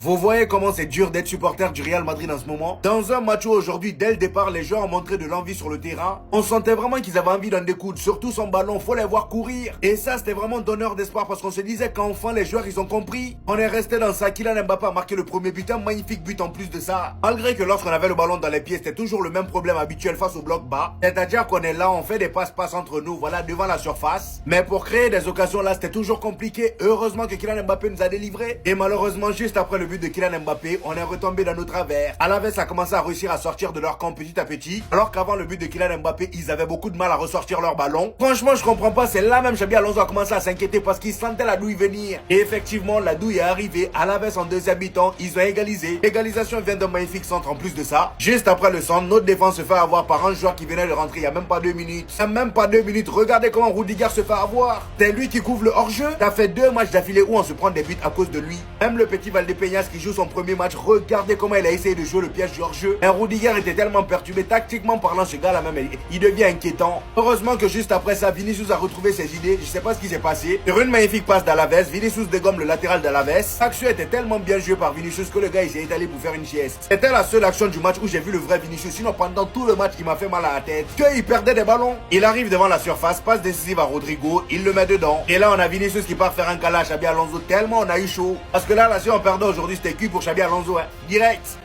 Vous voyez comment c'est dur d'être supporter du Real Madrid en ce moment? Dans un match où aujourd'hui, dès le départ, les joueurs ont montré de l'envie sur le terrain. On sentait vraiment qu'ils avaient envie d'en découdre, surtout son ballon, faut les voir courir. Et ça, c'était vraiment donneur d'espoir parce qu'on se disait qu'enfin les joueurs, ils ont compris. On est resté dans ça, Kylian Mbappé a marqué le premier but, un magnifique but en plus de ça. Malgré que lorsqu'on avait le ballon dans les pieds, c'était toujours le même problème habituel face au bloc bas. C'est-à-dire qu'on est là, on fait des passes entre nous, voilà, devant la surface. Mais pour créer des occasions là, c'était toujours compliqué. Heureusement que Kylian Mbappé nous a délivré. Et malheureusement, juste après le but de Kylian Mbappé, on est retombé dans nos travers. Alaves a commencé à réussir à sortir de leur camp petit à petit, alors qu'avant le but de Kylian Mbappé, ils avaient beaucoup de mal à ressortir leur ballon. Franchement, je comprends pas, c'est là même Xabi Alonso a commencé à s'inquiéter parce qu'il sentait la douille venir. Et effectivement, la douille est arrivée. Alaves en deuxième mi-temps, ils ont égalisé. L'égalisation vient d'un magnifique centre en plus de ça. Juste après le centre, notre défense se fait avoir par un joueur qui venait de rentrer il y a même pas 2 minutes. Il y a même pas 2 minutes. Regardez comment Rudiger se fait avoir. C'est lui qui couvre le hors-jeu. Ça fait 2 matchs d'affilée où on se prend des buts à cause de lui. Même le petit Valdepeñas qui joue son premier match, regardez comment il a essayé de jouer le piège du hors-jeu. Un Rudiger était tellement perturbé, tactiquement parlant, ce gars-là même, il devient inquiétant. Heureusement que juste après ça, Vinicius a retrouvé ses idées. Je sais pas ce qui s'est passé. Sur une magnifique passe d'Alaves, Vinicius dégomme le latéral d'Alaves. L'action était tellement bien jouée par Vinicius que le gars il s'est étalé pour faire une sieste. C'était la seule action du match où j'ai vu le vrai Vinicius. Sinon pendant tout le match, il m'a fait mal à la tête. Qu'il perdait des ballons. Il arrive devant la surface, passe décisive à Rodrigo, il le met dedans. Et là on a Vinicius qui part faire un câlin à Xabi Alonso tellement on a eu chaud. Parce que là, si on perdait aujourd'hui, c'était cuit pour Xabi Alonso, hein. Direct.